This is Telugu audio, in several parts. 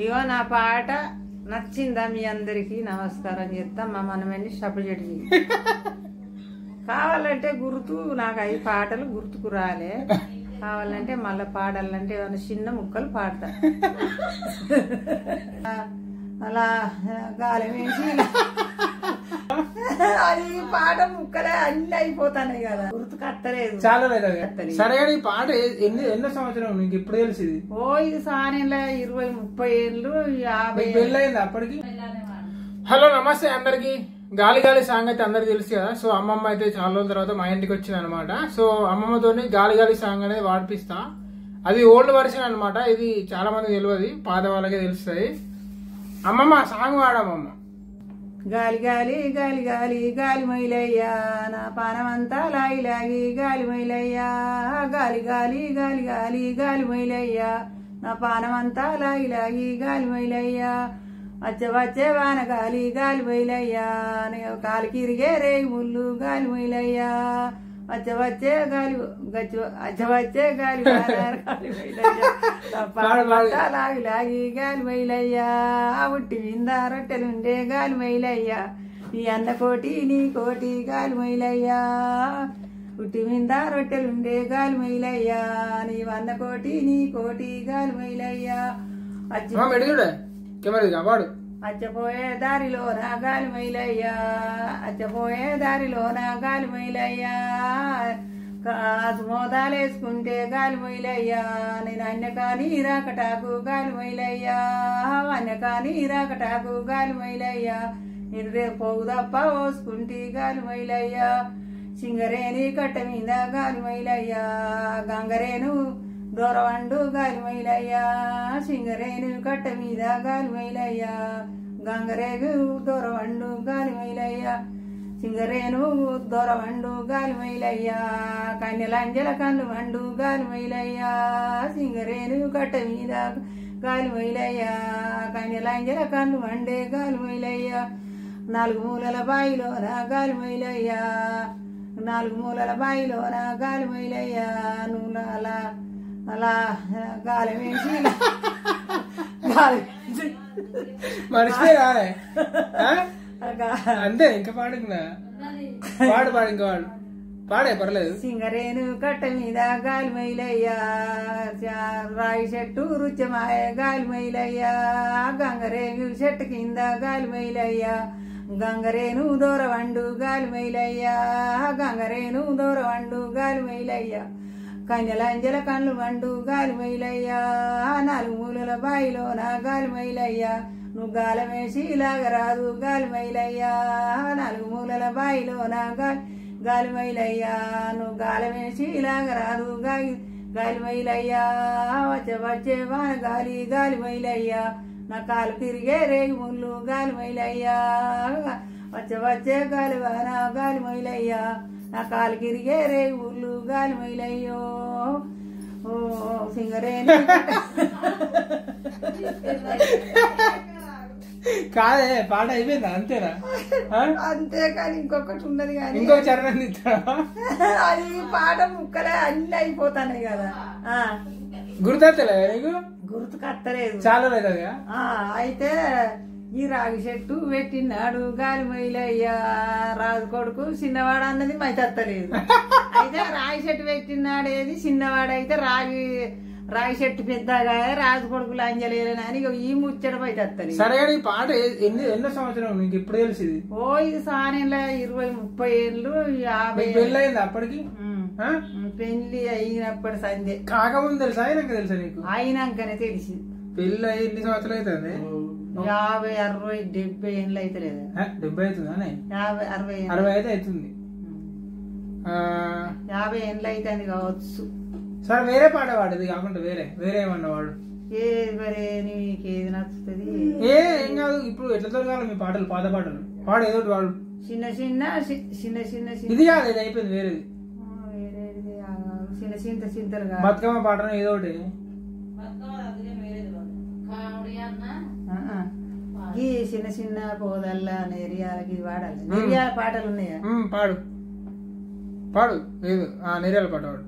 ఇగో నా పాట నచ్చిందా మీ అందరికి నమస్కారం చేస్తా. మా మనమని సపరేట్ కావాలంటే గుర్తు నాకు 5 పాటలు గుర్తుకు రాలే. కావాలంటే మళ్ళీ పాడాలంటే ఏమైనా చిన్న ముక్కలు పాడతా. అలా గాలి వేసి అది పాట ముక్కలే అన్ని అయిపోతాయి కదా, గుర్తుకు అత్తలేదు. చాలా సరే ఈ పాట ఎన్నో సంవత్సరం నీకు ఇప్పుడు తెలిసింది? ఓ ఇది సానేళ్ళ 20-30 ఏళ్ళు 50 పెళ్ళయింది అప్పటికి. హలో నమస్తే అందరికి. గాలి గాలి సాంగ్ అయితే అందరికి తెలుసు కదా. సో అమ్మమ్మ అయితే చాలా రోజుల తర్వాత మా ఇంటికి వచ్చింది అనమాట. సో అమ్మమ్మతోని గాలి గాలి సాంగ్ అనేది వాడిపిస్తా. అది ఓల్డ్ వర్షన్ అనమాట. ఇది చాలా మంది తెలియదు, పాత వాళ్ళకే తెలుస్తుంది. అమ్మమ్మ సాంగ్ వాడమ్మమ్మ. గాలి గాలి గాలి గాలి గాలి మైలయ్యా నా పానమంతా లాగి లాగి గాలి మైలయ్యా. గాలి గాలి గాలి గాలి గాలి మైలయ్యా నా పానమంతా లాగి లాగి గాలి మైలయ్యా. వచ్చే వచ్చే వాన గాలి గాలి మైలయ్యా కాలికి ఇరిగే రేగి ముళ్ళు గాలి మైలయ్యా. వచ్చే వచ్చే గాలి వచ్చే గాలి గాలి మైలయ్యా లాగి లాగి గాలి మైలయ్యా. ఉట్టి విందా రొట్టెలుండే గాలి మైలయ్యా నీ అన్న కోటి నీ కోటి గాలి మైలయ్యా. ఉట్టి విందా రొట్టెలుండే గాలి మైలయ్యా నీ అన్న కోటి నీ కోటి గాలి మైలయ్యా. అచ్చపోయే దారిలో నా గాలి మైలయ్యా అచ్చపోయే దారిలో నా గాలి మైలయ్యా. మోదాలేసుకుంటే గాలి మైలయ్యా నేను అన్యకాని రాకటాకు గాలి మైలయ్యా. అన్యకాని రాకటాకు గాలి మైలయ్యా నేను రేపు పోగు తప్ప పోసుకుంటే గాలి మైలయ్యా. సింగరేణి కట్ట మీద గాలి మైలయ్యా గంగరేను దూరవండు గాలి మైలయ్యా. సింగరేణి కట్ట మీద గాలి మైలయ్యా గంగరేగు దూరవండు గాలి మైలయ్యా. సింగరేను దూరవండు గాలి మైలయ్యా కన్యలంజల కన్ను వండు గాలి మైలయ్యా. సింగరేణు కట్ట మీద గాలి మైలయ్యా కన్యలంజల కన్ను వండే గాలి మైలయ్యా. 4 మూలల బాయిలోన గాలి మైలయ్యా 4 మూలల బాయిలోన గాలి మైలయ్యా. నువ్వు అలా గాలి వేసి మర్చిపోయా అంతే. ఇంకా పాడుకున్నా పాడు పాడు ఇంకా పాడే పర్లేదు. సింగరేణు కట్ట మీద గాలి మైలయ్యా రాయి చెట్టు రుచమాయ గాలి మైలయ్యా. గంగరేణు చెట్టు కింద గాలి మైలయ్యా గంగరేణు దూరవండు గాలి మైలయ్యా. గంగరేణు దూరవండు గాలి మైలయ్యా కన్యలంజల కళ్ళు వండు గాలి మైలయ్యా. 4 మూలల బాయిలో నా గాలి మైలయ్యా నువ్వు గాలమేసి లాగరాదు గాలి మైలయ్యా. 4 మూలల బాయిలో నా గాలి మైలయ్యా నువ్వు గాలమేసి లాగరాదు గాలి మైలయ్యా. వచ్చే వచ్చే వాన గాలి గాలి మైలయ్యా నా కాలు తిరిగే రేగి ముళ్ళు గాలి మైలయ్యా. వచ్చే వచ్చే గాలి వాన గాలి మైలయ్యా నా కాలు కిరిగే రేగి ముళ్ళు గాలి మైలయ్యో. ఓ సింగరేణి కాదే పాట అయిపోయిందా? అంతేనా? అంతే కానీ ఇంకొకటి ఉన్నది కానీ ఇంకో చరణం అది పాట ముక్కలే అన్ని అయిపోతాయి కదా. గుర్తలే నీకు? గుర్తుకు అత్తలేదు. చాలా లేదు. అయితే ఈ రాగి చెట్టు పెట్టినాడు గాలి మైలయ్యా రాజు కొడుకు చిన్నవాడు అన్నది మైతత్తలేదు. అయితే రాగి చెట్టు పెట్టినాడేది చిన్నవాడైతే రాగి చెట్టు పెద్దగా రాజు కొడుకులు అంజలేదని ఈ ముచ్చట మైతత్తలేదు. సరే ఈ పాట ఎన్నో సంవత్సరం నీకు ఇప్పుడు తెలిసింది? ఓ ఇది సానేళ్ళ 20-30 ఏళ్ళు 50. పెళ్ళయింది అప్పటికి? పెళ్లి అయినప్పటి సందే కాకముందు తెలుసా అయినాక తెలుసా నీకు? అయినాకనే తెలిసి. పెళ్ళి ఎన్ని సంవత్సరాలు అవుతుంది? 50, 60, 70 ఏళ్ళు అయితే లేదు. 70 అవుతుందా? 50, 60 అయితే అవుతుంది. 50 ఏళ్ళు అవుతుంది కావచ్చు. సరే వేరే పాట పాడేది కాకుండా వేరే ఏమన్నా వాడు. మరి నీకేది నచ్చుతుంది? ఏం కాదు. ఇప్పుడు ఎట్లా దొరకాలి మీ పాటలు? పాత పాటలు పాడు ఏదో వాడు. చిన్న చిన్న చిన్న చిన్న ఇది కాదు, ఇది అయిపోయింది. వేరేది చిన్న చింత చింతలు బతుకమ్మ పాటను ఏదో ఒకటి. ఈ చిన్న చిన్న పోదల్లా నెరియాలకి వాడాలి. నెరియాల పాటలు ఉన్నాయా? పాడు పాడు. లేదు నెరియాల పాట పాడు.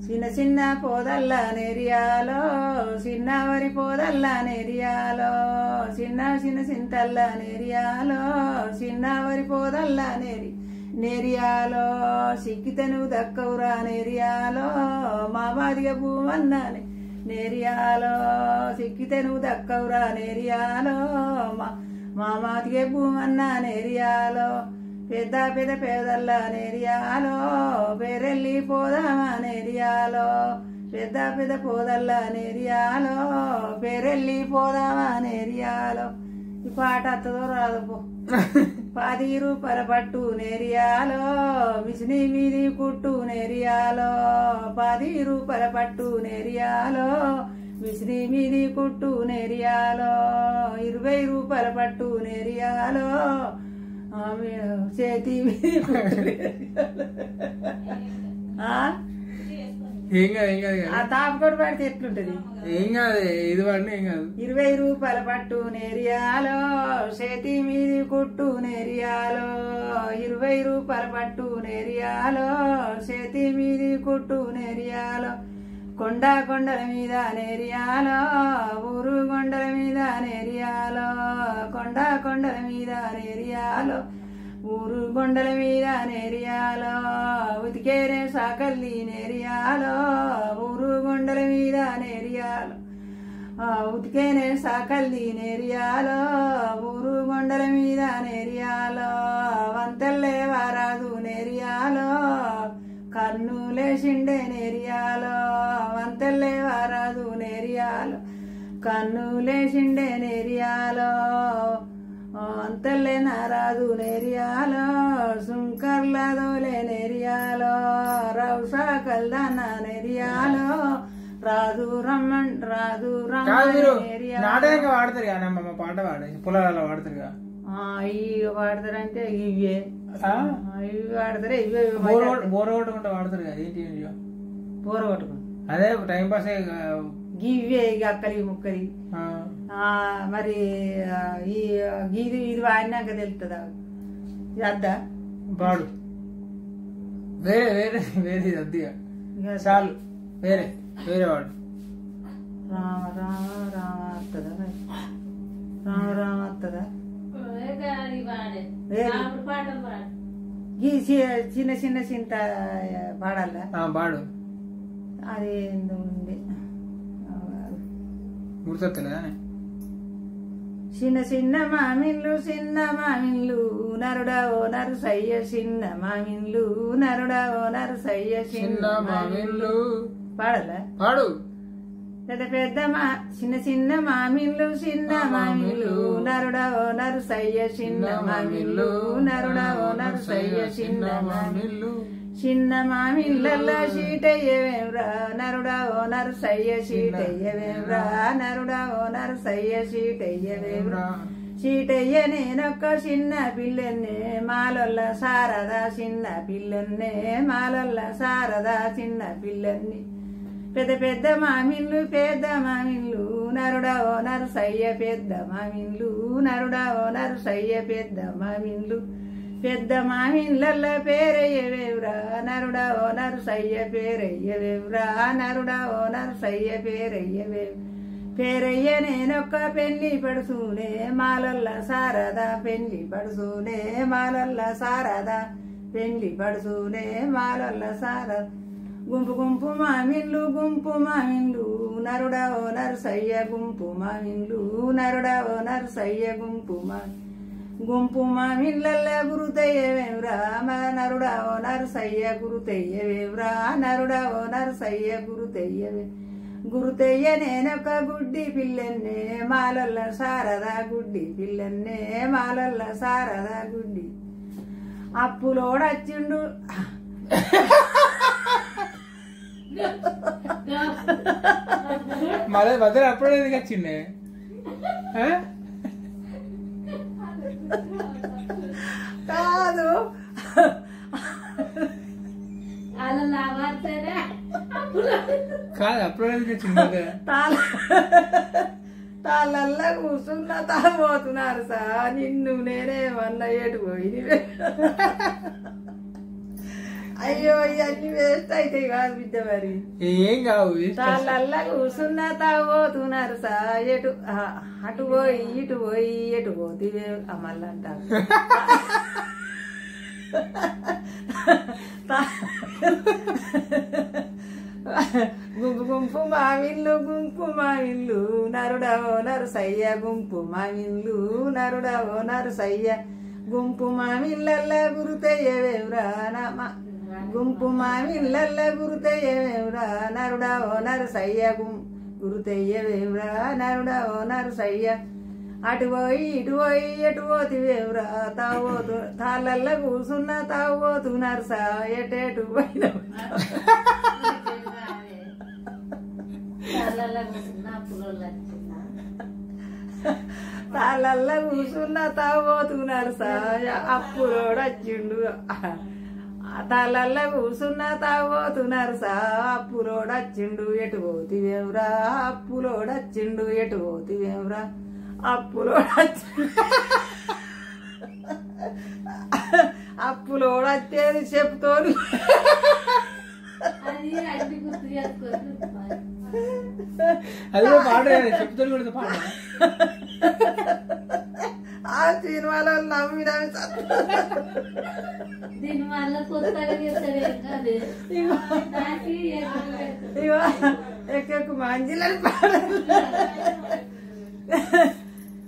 చిన్న చిన్న పోదల్ల నేరియాలో చిన్న వరి పోదల్ల నేరియాలో చిన్న చిన్న చింతల్ల నేరియాలో చిన్న వరి పోదల్ల నేరియాలో సిక్కితను దక్కవురా నేరియాలో మామాదిగా భూమన్నానే నేరియాలో సిక్కితను దక్కవురా నేరియాలో మామాదిగా భూమన్నా నేరియాలో పెద్ద పెద్ద పేదల్ల నేరియాలో పేరెళ్ళి పోదామా నేరియాలో పెద్ద పెద్ద పోదల్ల నేరియాలో పేరెళ్ళి పోదామా నేరియాలో ఈ పాట అత్తదో రాదు పో 10 రూపాయల పట్టు నేరియాలో మిసిని మీది కుట్టు నేరియాలో 10 రూపాయల పట్టు నేరియాలో మిసిని మీది కుట్టు నేరియాలో 20 రూపాయల పట్టు నేరియాలో చేతి తాపకొట్టు పడితే ఎట్లుంటది ఏం కాదు ఇది పడిన ఏం కాదు 20 రూపాయల పట్టు నేరియాలో చేతి మీది కుట్టు నేరియాలో 20 రూపాయల పట్టు నేరియాలో చేతి మీది కుట్టు నేరియాలో కొండల మీద నేరియాలో ఊరు కొండల మీద నేరియాలో కొండల మీద నేరియాలో ఊరు కొండల మీద నేరియాలో ఉతికేనే సాకల్లి నేరియాలో ఊరు కొండల మీద నేరియాలో ఉతికేనే సాకల్లి నేరియాలో ఊరు కొండల మీద నేరియాలో వంతల్లే వారాదు నేరియాలో కన్నులేసిండే నేరియాలో వంతల్లే వారాదు నేరియాలో కన్నులేసిండే నేరియాలో అంతల్లే నారాదు నేరియాలో సుంకర్ల దోలే నేరియాలో రౌసా కల్దాన నేరియాలో రాదు రమ్మన్ నాటకంగా వాడతారు కదా అమ్మమ్మ పాట వాడే పొలాలలో వాడతారు కదా ఇవి వాడతారంటే ఇవే ఇవి వాడతారే ఇవే బోర కొట్టుకుంటా వాడతారు కదా ఏంటి బోర కొట్టుకుంటా అదే టైం పాస్ ఇవే ఇక అక్కలి ముక్కలి మరి ఈ ఇది వాడినాక తెలుస్తుందా అద్దా పాడు వేరే వేరే వేరే అద్దిగా చాలు వేరే వేరే వాడు రామ రామ రామ వస్తుందా రామ రామ వస్తుందా చిన్న చిన్న చింత పాడాలా పాడు అది ఉంది గుర్తొస్తలేదా చిన్న చిన్న మామిన్లు నరుడా ఓ నరు సయ్య చిన్న మామిన్లు నరుడా ఓ నరు సయ్య చిన్న మామిన్లు పాడాలా పాడు పెద్ద పెద్ద చిన్న మామిన్లు నరుడా ఓ నరు సయ్య చిన్న మామిన్లు నరుడా ఓ నరు సయ్య చిన్న మామిన్లు చిన్న మామిళ్ళల్లా సీటయ్యవేమ్రా నరుడా ఓ నరు సయ్య సీటయ్యవేమ్రా నరుడా ఓ నరు సయ్య సీటయ్యవేమ్రా సీటయ్య నేనొక్క చిన్న పిల్లన్నే మాలొల్ల సారదా చిన్న పిల్లన్నే మాలొల్ల సారదా చిన్న పిల్లన్ని పెద్ద పెద్ద మామిళ్ళు నరుడా ఓ నరు సయ్య పెద్ద మామిళ్ళు నరుడా ఓ నరు సయ్య పెద్ద మామిళ్ళు పెద్ద మామిళ్ళ పేరయ్యవేవ్రా నరుడా ఓ నరు సయ్య పేరయ్యవేవ్రా నరుడా ఓ నరు సయ్య పేరయ్య నేనొక్క పెళ్లి పడుసూనే మాలల్ల సారదా పెళ్లి పడుసూనే మాలల్ల సారదా పెళ్లి పడుసూనే మాలల్ల సారదా గుంపు మామిళ్ళు నరుడా ఓ నరు సయ్య గుంపు మామిళ్ళు నరుడా ఓ నరు సయ్య గుంపు మామిళ్ళ గురుతయ్యవేవ్రా నరుడా ఓ నరు సయ్య గురుతయ్యవేవ్రా నరుడా ఓ నరు సయ్య గురుతయ్య నేనొక గుడ్డి పిల్లన్నే మాలల్ల సారదా గుడ్డి పిల్లన్నే మాలల్ల సారదా గుడ్డి అప్పులోడచ్చిండు మళ్ళీ వదిలి అప్పుడే ఎందుకు వచ్చిండే కాదు కాదు అప్పుడే ఎందుకు వచ్చింది తాళ్ళల్లా కూర్చున్నా తాగబోతున్నారు నిన్ను నేనేమన్నా ఏటు పోయి అయ్యో ఇవన్నీ వేస్ట్ అయితే కాదు బిడ్డ మరి ఏం కావు తాళ్ళల్లా కూసున్న తాగోతున్నారు సా ఎటు అటు పోయి ఇటు పోయి ఎటు పోతివే మళ్ళంట గుంపు మావిల్లు గుంపు మావిల్లు నరుడవో నరుసయ్య గుంపు మావిల్లు నరుడవో నరుసయ్య గుంపు మామిళ్ళ గురుతయ్యవేవురా గుంపు మామిళ్ళ గురుతయ్యవేవురా నరుడవో నరుసయ్య గురుతయ్యవేవురా నరుడవో నరుసయ్య అటు పోయి ఇటు పోయి ఎటు పోతివేవురా తావోతు తాళ్ళ కూసున్న తావోతు నరుసా ఎటెటు పోయిన తాళ్ళ కూసున్న తావోతున్నారు సా అప్పులోడొచ్చిండు తాళ్ళ కూసున్న తావోతున్నారు సా అప్పులోడొచ్చిండు ఎటు పోతివేవురా అప్పులోడొచ్చిండు ఎటు పోతివేవురా అప్పులోడొచ్చేది చెప్తోని అది పాట చెప్తాను కూడా పాట ఆ సినిమాలో నమ్మి ఎక్కెక్కు మాంజిలని పాడాలి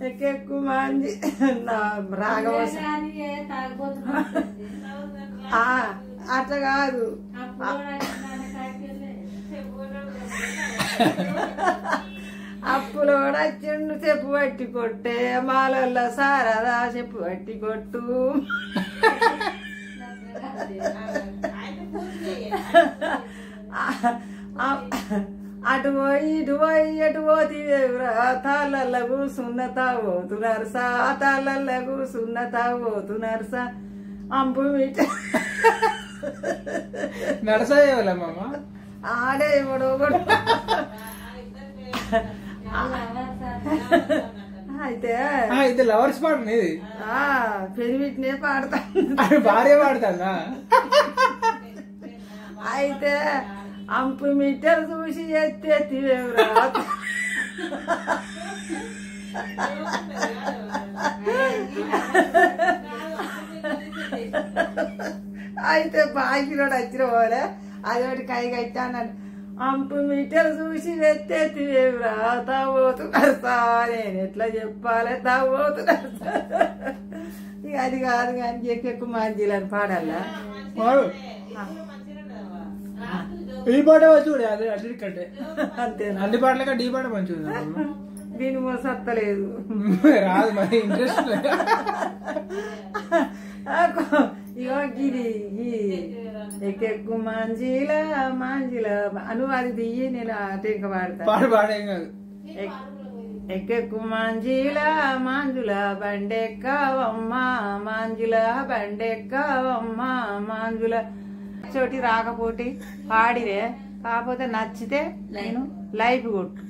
ఎక్కెక్కు మాంజి రాగవ అట్లా కాదు అప్పులో కూడా వచ్చిండు చెప్పు పట్టి కొట్టే మాలల్లో సారదా చెప్పు పట్టి కొట్టు అటు పోయి ఇటు పోయి ఎటు పోతివేవురా తాళ్ళ కూసున్న తాగోతున్నారు సా తాళ్ళ కూసున్న తాగోతున్నారు సా అంపు మీట నడసాయేవాళ్ళమ్మ ఆడే ఇవ్వడు కూడా అయితే లవర్స్ పాట ఇది పెరివిటినే పాడతా భార్య పాడతా అయితే అంపు మీటర్ చూసి ఎత్తెత్తివేవురా అయితే బాకిలోడు వచ్చిన పోలే అదొకటి కై కట్టా అన్నాడు అంపు మీటర్ చూసి ఎత్తెత్తివేవురా తావోతున్నారు సా నేను ఎట్లా చెప్పాలి తావోతున్నారు ఇక అది కాదు కానీ ఎక్కువ మంచిలని పాడాలా ఈ పాట చూడే అదే అన్నిటికంటే అంతేనా అన్ని పాటలక డీ పాట మంచిది దీని సత్తలేదు రాదు మరి ఇంట్రెస్ట్ ఇగో గిది ఎక్కువ మాంజీల మాంజీల అను అది దియ్యి నేను టెంక పాడతా పాడు పాడేం కాదు ఎక్కువ మాంజీల మాంజుల బండెక్కవమ్మ మాంజుల బండెక్కవమ్మ మాంజుల చోటి రాకపోతే పాడిరే కాకపోతే నచ్చితే నేను లైఫ్ కొట్టు